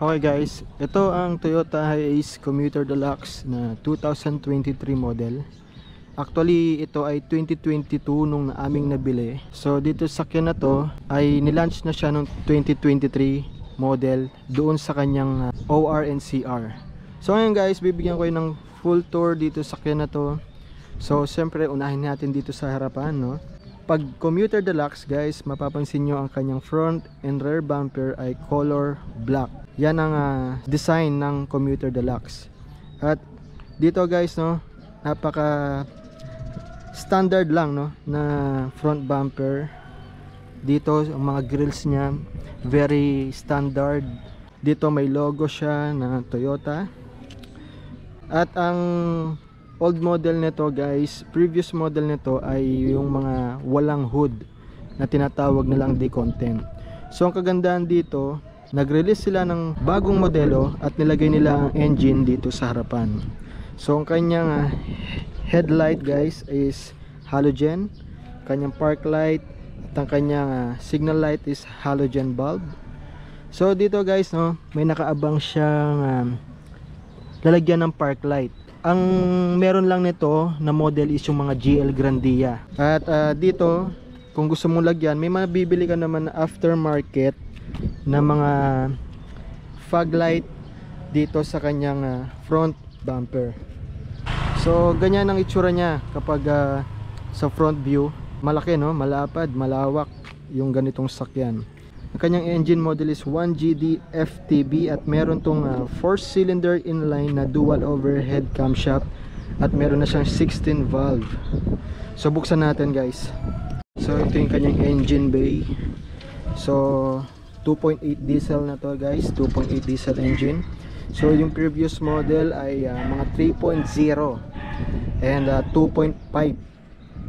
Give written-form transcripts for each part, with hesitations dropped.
Okay guys, ito ang Toyota Hiace Commuter Deluxe na 2023 model. Actually, ito ay 2022 nung aming nabili. So dito sa sakyan na to ay nilaunch na siya noong 2023 model doon sa kanyang OR and CR. So ngayon guys, bibigyan ko kayo ng full tour dito sa sakyan na to. So siyempre unahin natin dito sa harapan, no? Pag Commuter Deluxe guys, mapapansin nyo ang kanyang front and rear bumper ay color black. Yan ang design ng Commuter Deluxe. At dito guys, no, napaka standard lang, no, na front bumper. Dito ang mga grills niya very standard. Dito may logo siya na Toyota. At ang old model nito guys, previous model nito ay yung mga walang hood na tinatawag nilang decontent. So ang kagandahan dito, nag-release sila ng bagong modelo at nilagay nila ang engine dito sa harapan. So ang kanyang headlight guys is halogen, kanyang park light at ang kanyang signal light is halogen bulb. So dito guys, no, may nakaabang siyang lalagyan ng park light. Ang meron lang nito na model is yung mga GL Grandia. At dito, kung gusto mong lagyan, may mabibili ka naman na aftermarket na mga fog light dito sa kanyang front bumper. So ganyan ang itsura niya kapag sa front view. Malaki, no, malapad, malawak yung ganitong sakyan. Ang kanyang engine model is 1GD FTB at meron tong 4-cylinder inline na dual overhead camshaft at meron na siyang 16 valve. So buksan natin guys. So ito yung kanyang engine bay. So 2.8 diesel na to guys, 2.8 diesel engine. So yung previous model ay mga 3.0 and 2.5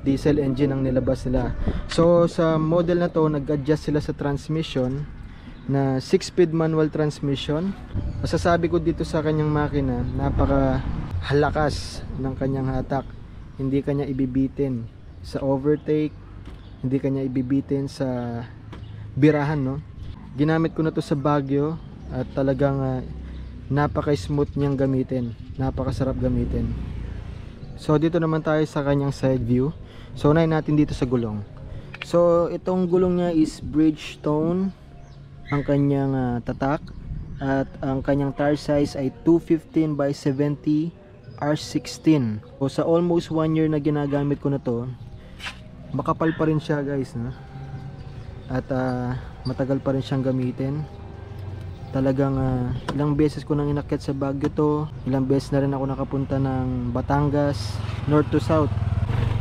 diesel engine ang nilabas nila. So sa model na to, nag-adjust sila sa transmission na 6-speed manual transmission. Masasabi ko dito sa kanyang makina, napaka halakas ng kanyang hatak. Hindi kanya ibibitin sa overtake, hindi kanya ibibitin sa birahan, no. Ginamit ko na to sa Baguio at talagang napaka-smooth niyang gamitin, napakasarap gamitin. So dito naman tayo sa kanyang side view. So unahin natin dito sa gulong. So itong gulong niya is Bridgestone ang kanyang tatak at ang kanyang tire size ay 215 by 70 R16. So sa almost 1 year na ginagamit ko na to, makapal pa rin siya guys, no? At matagal pa rin siyang gamitin. Talagang ilang beses ko nang inakyat sa Baguio to, ilang beses na rin ako nakapunta ng Batangas, north to south.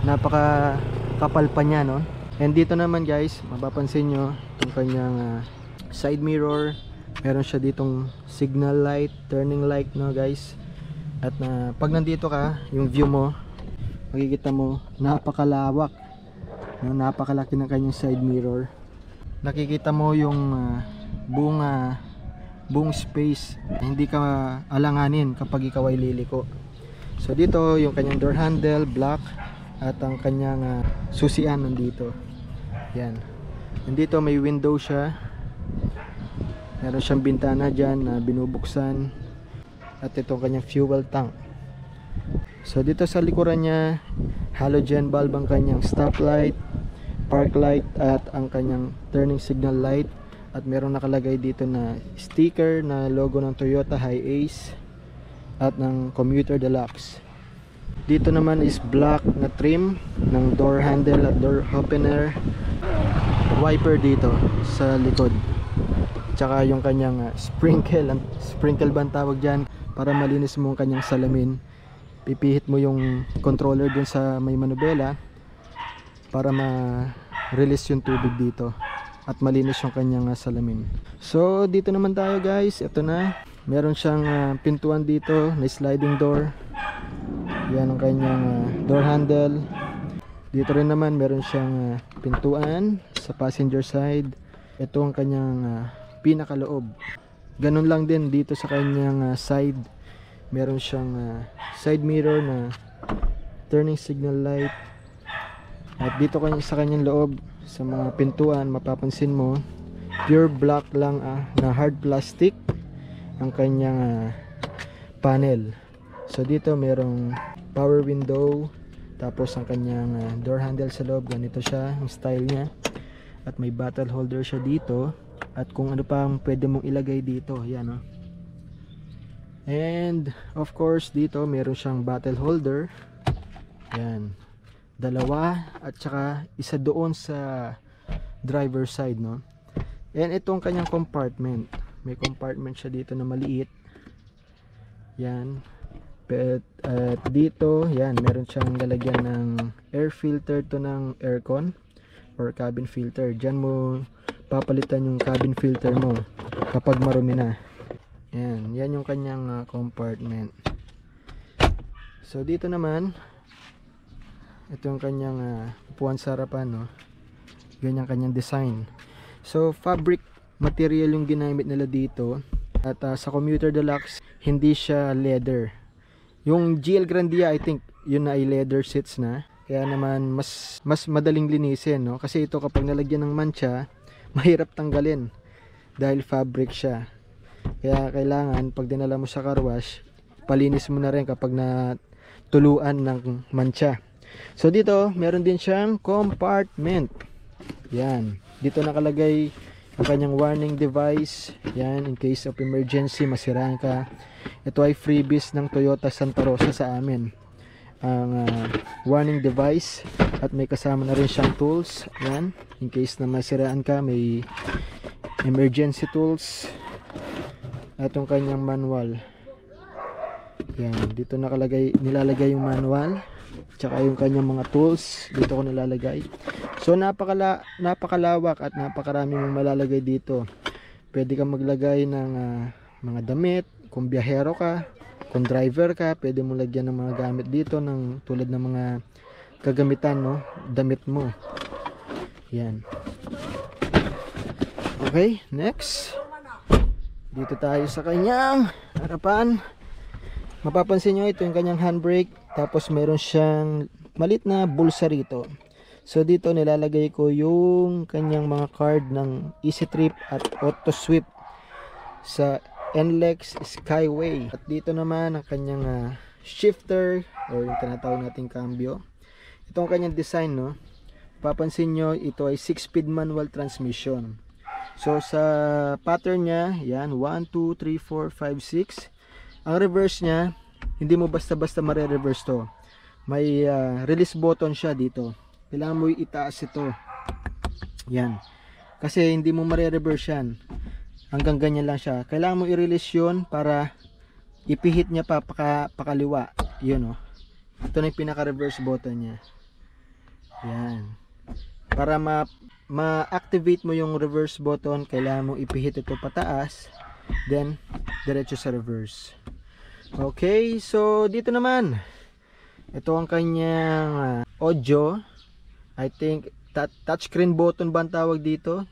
Napaka kapal pa niya, no? And dito naman guys, mapapansin nyo itong kanyang side mirror. Meron siya ditong signal light, turning light, no guys. At pag nandito ka, yung view mo, makikita mo napakalawak, no? Napakalaki ng kanyang side mirror. Nakikita mo yung buong space, hindi ka alanganin kapag ikaw ay liliko. So dito yung kanyang door handle black at ang kanyang susian nandito. Yan. Nandito may window siya. Meron siyang bintana dyan na binubuksan. At itong kanyang fuel tank. So dito sa likuran niya, halogen bulb ang kanyang stoplight, park light at ang kanyang turning signal light. At meron nakalagay dito na sticker na logo ng Toyota Hiace at ng Commuter Deluxe. Dito naman is black na trim ng door handle at door opener. Wiper dito sa likod. Tsaka yung kanyang sprinkle ba ang tawag dyan, para malinis mo ang kanyang salamin. Pipihit mo yung controller dun sa may manubela para ma-release yung tubig dito. at malinis yung kanyang salamin. So dito naman tayo guys, ito na, meron siyang pintuan dito na sliding door. Yan ang kanyang door handle. Dito rin naman meron siyang pintuan sa passenger side. Ito ang kanyang pinakaloob. Ganun lang din dito sa kanyang side. Meron siyang side mirror na turning signal light. At dito sa kanyang loob, sa mga pintuan, mapapansin mo pure black lang na hard plastic ang kanyang panel. So dito merong power window, tapos ang kanyang door handle sa loob, ganito siya ang style niya. At may bottle holder siya dito, at kung ano pa ang pwede mong ilagay dito, yan oh. And of course dito meron siyang bottle holder, yan, dalawa, at saka isa doon sa driver side, no. And itong kanyang compartment, may compartment siya dito na maliit, yan. At dito, yan, meron siyang lalagyan ng air filter to ng aircon or cabin filter. Diyan mo papalitan yung cabin filter mo kapag marumi na. Yan, yan yung kanyang compartment. So dito naman, ito yung kanyang upuan sa harapan, no? Ganyan kanyang design. So fabric material yung ginamit nila dito. At sa Commuter Deluxe, hindi siya leather. Yung GL Grandia, I think yun na ay leather seats na. Kaya naman mas madaling linisin, no? Kasi ito kapag nalagyan ng mancha, mahirap tanggalin dahil fabric siya. Kaya kailangan pag dinala mo sa car wash, palinis mo na rin kapag natuluan ng mancha. So dito, meron din siyang compartment. Yan. Dito nakalagay ang kanyang warning device. Yan, in case of emergency, masiraan ka. Ito ay freebies ng Toyota Santa Rosa sa amin. Ang warning device. At may kasama na rin siyang tools. Yan, in case na masiraan ka, may emergency tools. At yung kanyang manual. Yan, dito nilalagay yung manual. Tsaka yung kanyang mga tools, dito ko nilalagay. So napakalawak at napakarami mong malalagay dito. Pwede kang maglagay ng mga damit, kung biyahero ka, kung driver ka, pwede mo lagyan ng mga gamit dito ng tulad ng mga kagamitan, no, damit mo. Yan. Okay, next. Dito tayo sa kanyang harapan. Mapapansin nyo, ito yung kanyang handbrake. Tapos meron siyang malit na bulsa rito. So dito nilalagay ko yung kanyang mga card ng Easy Trip at Auto Sweep sa NLEX Skyway. At dito naman ang kanyang shifter or yung tinatawag nating cambio. Ito ang kanyang design, no. Papansin nyo, ito ay 6-speed manual transmission. So sa pattern niya, yan, 1, 2, 3, 4, 5, 6. Ang reverse niya, hindi mo basta-basta mare-reverse to. May release button siya dito. Kailangan mo itaas ito. Yan. Kasi hindi mo mare-reverse yan. Hanggang ganyan lang siya. Kailangan mo i-release yun para ipihit niya pa pakaliwa. Yun, oh. Ito na yung pinaka-reverse button niya. Yan. Para ma-activate mo yung reverse button, kailangan mo ipihit ito pataas. Then, diretso sa reverse. Okay, so dito naman. Ito ang kanyang audio. I think touchscreen button ba ang tawag dito?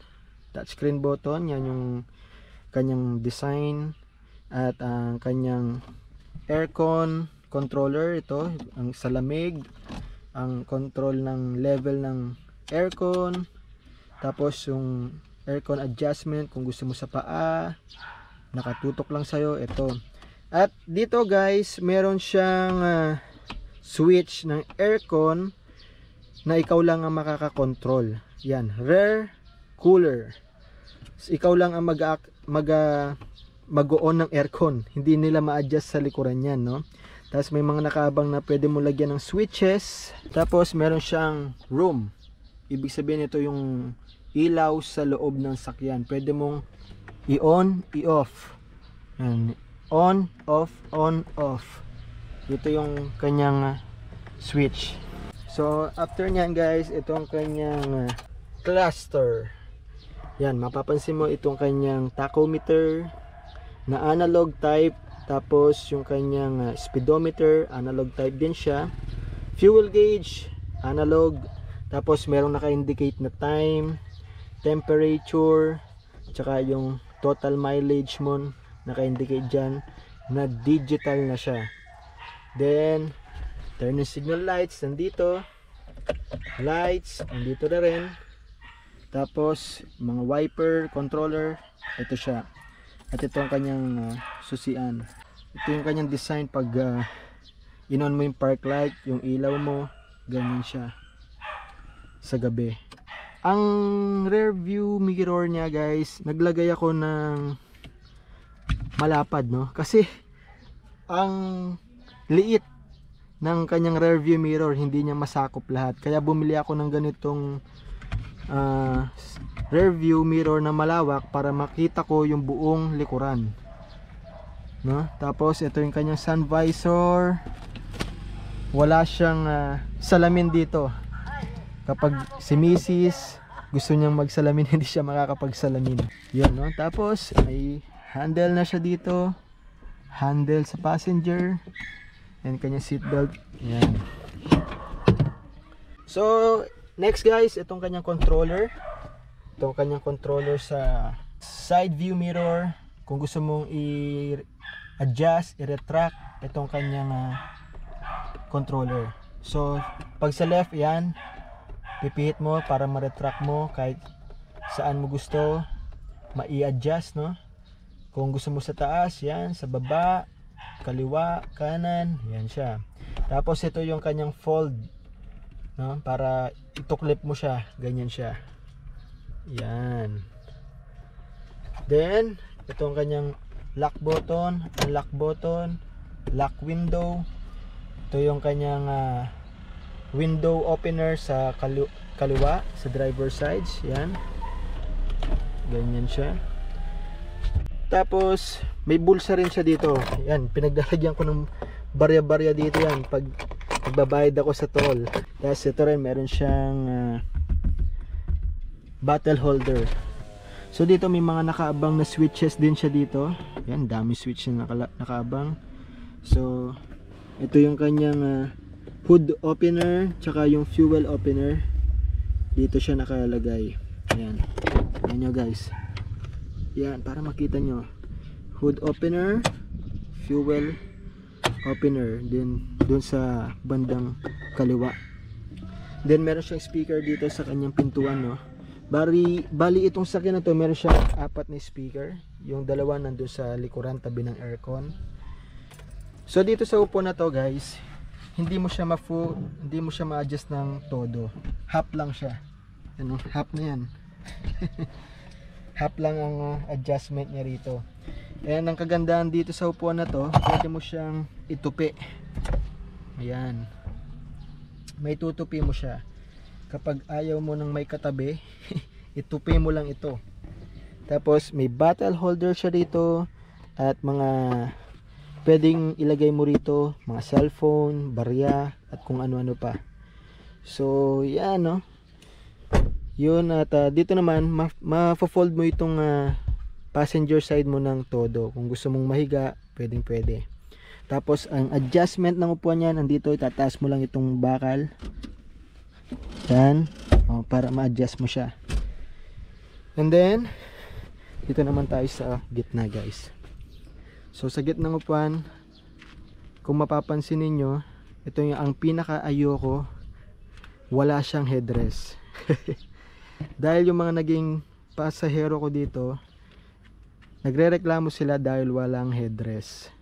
Touchscreen button, yan yung kanyang design. At ang kanyang aircon controller, ito, ang salamig, ang control ng level ng aircon. Tapos yung aircon adjustment kung gusto mo sa paa, nakatutok lang sa'yo, ito. At dito guys, meron siyang switch ng aircon na ikaw lang ang makakakontrol. Yan, rear cooler. So, ikaw lang ang mag-on ng aircon. Hindi nila ma-adjust sa likuran yan, no? Tapos may mga nakaabang na pwede mo lagyan ng switches. Tapos meron siyang room. Ibig sabihin ito yung ilaw sa loob ng sakyan. Pwede mong i-on, i-off. On, off, on, off. Ito yung kanyang switch. So after nyan guys, ito ang kanyang cluster. Yan, mapapansin mo itong kanyang tachometer na analog type, tapos yung kanyang speedometer, analog type din siya. Fuel gauge, analog, tapos merong naka-indicate na time, temperature, tsaka yung total mileage mo naka-indicate dyan na digital na siya. Then turn signal lights nandito, lights nandito na rin, tapos mga wiper controller, ito siya. At ito ang kanyang susian. Ito yung kanyang design pag in-on mo yung park light, yung ilaw mo, ganyan siya sa gabi. Ang rear view mirror niya guys, naglagay ako ng malapad, no? Kasi ang liit ng kanyang rear view mirror, hindi niya masakop lahat. Kaya bumili ako ng ganitong rear view mirror na malawak para makita ko yung buong likuran, no? Tapos ito yung kanyang sun visor. Wala siyang salamin dito. Kapag si Mrs. gusto niyang magsalamin, hindi siya makakapagsalamin. Yan, no? Tapos may handle na siya dito, handle sa passenger, and kanyang seatbelt. Yan. So next guys, itong kanyang controller. Itong kanyang controller sa side view mirror. Kung gusto mong i-adjust, i-retract, itong kanyang controller. So pag sa left, yan, pipihit mo para ma-retract mo kahit saan mo gusto ma-i-adjust, no? Kung gusto mo sa taas, yan, sa baba, kaliwa, kanan, yan siya. Tapos ito yung kanyang fold, no? Para ituklip mo siya, ganyan siya. Yan. Then itong kanyang lock button, unlock button, lock window. Ito yung kanyang window opener sa kaliwa, sa driver sides. Yan, ganyan siya. Tapos may bulsa rin siya dito. Yan, pinaglalagyan ko ng barya-barya dito yan pag magbabayad ako sa toll. Tapos ito rin, meron siyang bottle holder. So dito may mga nakaabang na switches din siya dito. Yan, dami switch na nakaabang. So ito yung kanyang hood opener, tsaka yung fuel opener. Dito siya nakalagay. Yan, yan nyo guys. Yan, para makita nyo. Hood opener, fuel opener, then dun sa bandang kaliwa. Then meron siyang speaker dito sa kanyang pintuan, no? Bali itong sakyan na to, meron siyang 4 na speaker. Yung dalawa nandun sa likuran, tabi ng aircon. So dito sa upo na to guys, hindi mo siya ma-adjust ng todo. Half lang siya. Ano, half na yan. Half lang ang adjustment niya rito. Ayan, ang kagandahan dito sa upuan na to, pwede mo siyang itupi. Ayan, may tutupi mo siya. Kapag ayaw mo ng may katabi, itupi mo lang ito. Tapos may bottle holder siya dito, at mga pwedeng ilagay mo rito, mga cellphone, barya, at kung ano-ano pa. So yan, no? Yun. At dito naman ma-fold mo itong passenger side mo ng todo. Kung gusto mong mahiga, pwede. Tapos ang adjustment ng upuan niya nandito, itataas mo lang itong bakal. Yan, para ma-adjust mo siya. And then dito naman tayo sa gitna guys. So sa gitna ng upuan, kung mapapansin niyo, ito yung ang pinaka ayoko, wala siyang headrest. Dahil yung mga naging pasahero ko dito, nagrereklamo sila dahil walang headrest.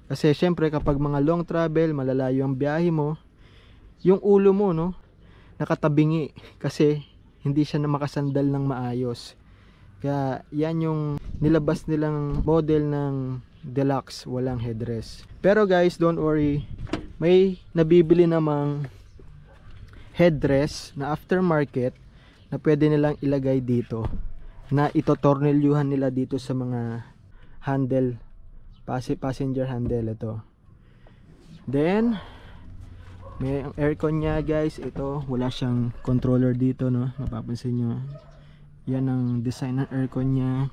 Kasi syempre kapag mga long travel, malalayo ang biyahe mo, yung ulo mo, no, nakatabingi kasi hindi siya na makasandal ng maayos. Kaya yan yung nilabas nilang model ng Deluxe, walang headrest. Pero guys, don't worry, may nabibili namang headrest na aftermarket na pwede nilang ilagay dito, na itotornilyuhan nila dito sa mga handle, passenger handle. Ito, then may aircon niya guys. Ito, wala siyang controller dito, no, mapapansin nyo. Yan ang design ng aircon niya.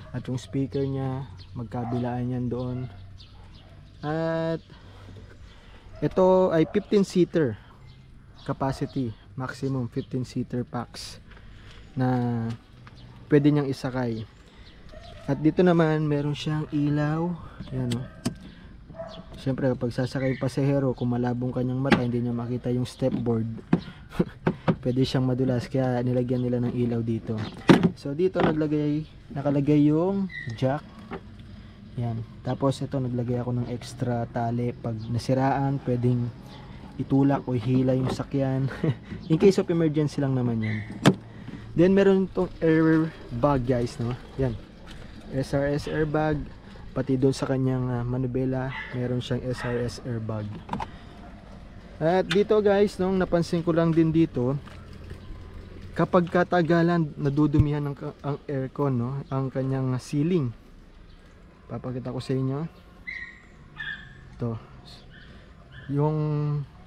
At yung speaker niya, magkabilaan yan doon. At ito ay 15-seater capacity, maximum 15-seater packs na pwede niyang isakay. At dito naman meron siyang ilaw. Yan o. Siyempre kapag sasakay yung pasahero, kung malabong kanyang mata, hindi niya makita yung stepboard. Pwede siyang madulas, kaya nilagyan nila ng ilaw dito. So dito nakalagay yung jack. Yan. Tapos ito naglagay ako ng extra tali. Pag nasiraan, pwedeng itulak o ihila yung sakyan. In case of emergency lang naman yan. Then meron itong airbag guys, no? Yan. SRS airbag. Pati doon sa kanyang manubela, meron siyang SRS airbag. At dito guys, nung napansin ko lang din dito, kapag katagalan nadudumihan ang aircon, no, ang kanyang ceiling. Papakita ko sa inyo. Ito. Yung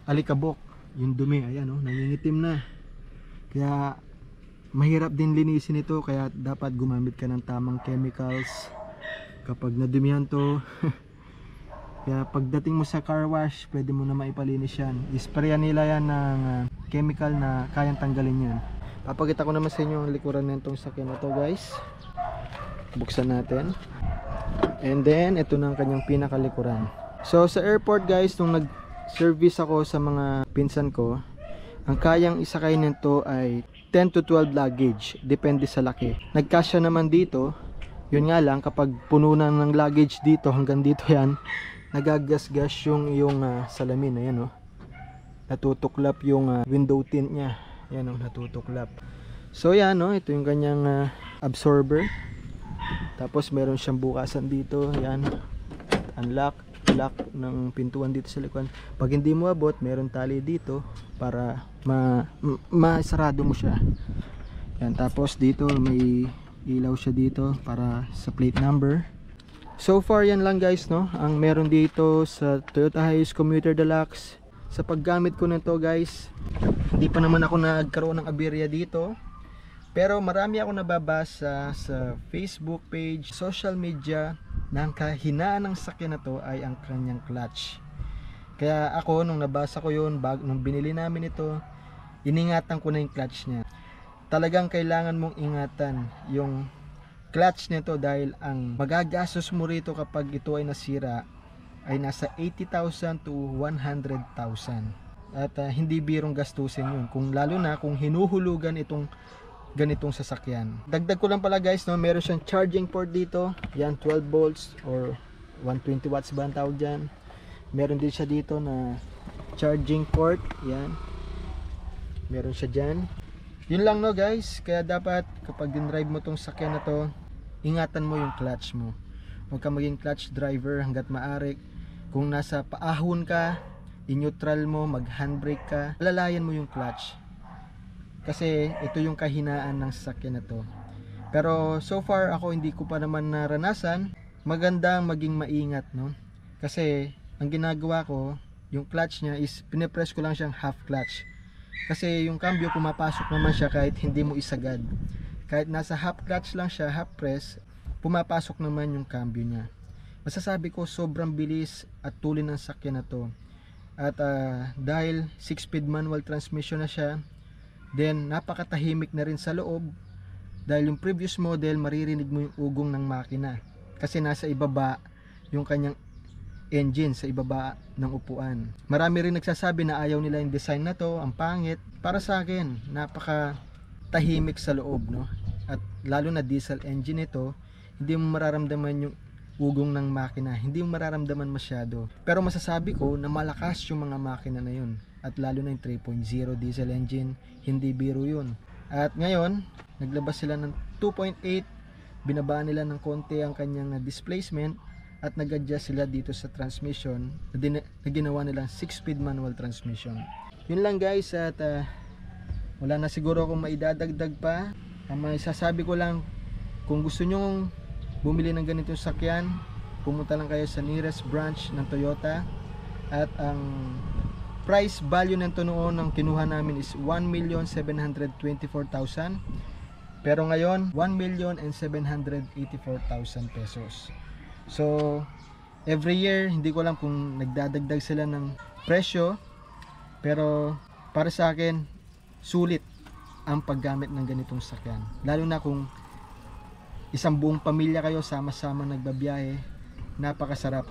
alikabok, yung dumi, ayan, no, nangingitim na. Kaya mahirap din linisin ito, kaya dapat gumamit ka ng tamang chemicals kapag nadumihan to. Kaya pagdating mo sa car wash, pwede mo na maipalinis yan. Isprayan nila yan ng chemical na kayang tanggalin yan. Papakita ko naman sa inyo ang likuran nitong sakyan na to guys. Buksan natin. And then ito na ang kanyang pinakalikuran. So sa airport guys, nung nag-service ako sa mga pinsan ko, ang kayang isakay nito ay 10 to 12 luggage, depende sa laki. Nagkasya naman dito. Yun nga lang, kapag puno na ng luggage dito, hanggang dito yan, nagagasgas yung salamin. Ayan, oh. Natutuklap yung window tint nya. Ayan, oh, natutuklap. So yan, oh, ito yung kanyang absorber. Tapos meron siyang bukasan dito. Ayan, unlock, lock ng pintuan dito sa likuran. Pag hindi mo abot, meron tali dito para masarado mo siya. Ayan, tapos dito may ilaw siya dito para sa plate number. So far yan lang guys, no, ang meron dito sa Toyota Hiace Commuter Deluxe. Sa paggamit ko nito guys, hindi pa naman ako nagkaroon ng aberya dito, pero marami ako nababasa sa Facebook page, social media, na ang kahinaan ng sakyan na to ay ang kanyang clutch. Kaya ako nung nabasa ko yun, nung binili namin ito, iningatan ko na yung clutch niya. Talagang kailangan mong ingatan yung clutch nito dahil ang magagastos mo rito kapag ito ay nasira ay nasa 80,000 to 100,000. At hindi birong gastusin yun, lalo na kung hinuhulugan itong ganitong sasakyan. Dagdag ko lang pala guys, no, meron siyang charging port dito. Yan, 12 volts or 120 watts ba ang tawag dyan. Meron din siya dito na charging port. Yan, meron siya dyan. Yun lang, no guys, kaya dapat kapag din-drive mo tong sakyan na to, ingatan mo yung clutch mo. Huwag ka maging clutch driver hanggat maaari. Kung nasa paahon ka, in-neutral mo, mag-handbrake ka, lalayan mo yung clutch. Kasi ito yung kahinaan ng sasakyan na to. Pero so far ako hindi ko pa naman naranasan. Magandang maging maingat, no? Kasi ang ginagawa ko, yung clutch niya is pinipress ko lang siyang half clutch. Kasi yung cambio pumapasok naman siya kahit hindi mo isagad. Kahit nasa half clutch lang siya, half press, pumapasok naman yung cambio niya. Masasabi ko sobrang bilis at tuloy ng sakyan na to. At dahil 6-speed manual transmission na siya, then napakatahimik na rin sa loob. Dahil yung previous model, maririnig mo yung ugong ng makina. Kasi nasa ibaba yung kanyang engine, sa ibaba ng upuan. Marami rin nagsasabi na ayaw nila yung design na to, ang pangit. Para sa akin, napaka tahimik sa loob, no? At lalo na diesel engine ito, hindi mo mararamdaman yung ugong ng makina, hindi mo mararamdaman masyado. Pero masasabi ko na malakas yung mga makina na yun. At lalo na yung 3.0 diesel engine, hindi biro yun. At ngayon, naglabas sila ng 2.8, binabaan nila ng konti ang kanyang displacement, at nag-adjust sila dito sa transmission na ginawa nilang 6-speed manual transmission. Yun lang guys, at wala na siguro akong maidadagdag pa. Ang masasabi ko lang, kung gusto nyo bumili ng ganitong sakyan, pumunta lang kayo sa nearest branch ng Toyota. At ang price value nito noon ng kinuha namin is 1,724,000. Pero ngayon, 1,784,000 pesos. So, every year, hindi ko alam kung nagdadagdag sila ng presyo. Pero, para sa akin, sulit ang paggamit ng ganitong sasakyan. Lalo na kung isang buong pamilya kayo, sama-sama nagbabiyahe, napakasarap.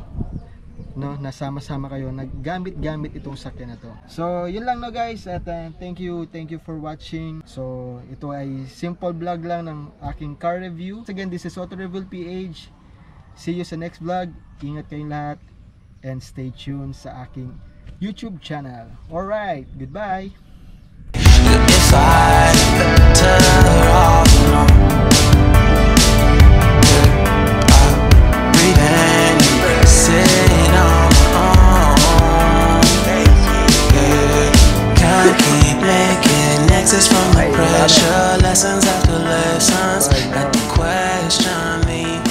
No, nasama-sama kayo, naggamit-gamit itong sasakyan na to. So, yun lang no guys, at thank you for watching. So, ito ay simple vlog lang ng aking car review. Again, this is Auto Review PH. See you sa next vlog. Ingat kayong lahat and stay tuned sa aking YouTube channel. Alright, goodbye. If I turn her off, breathing, sitting on my own. Can't keep making exits from the pressure. Lessons after lessons, not to question me.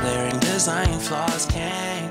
Glaring design flaws can't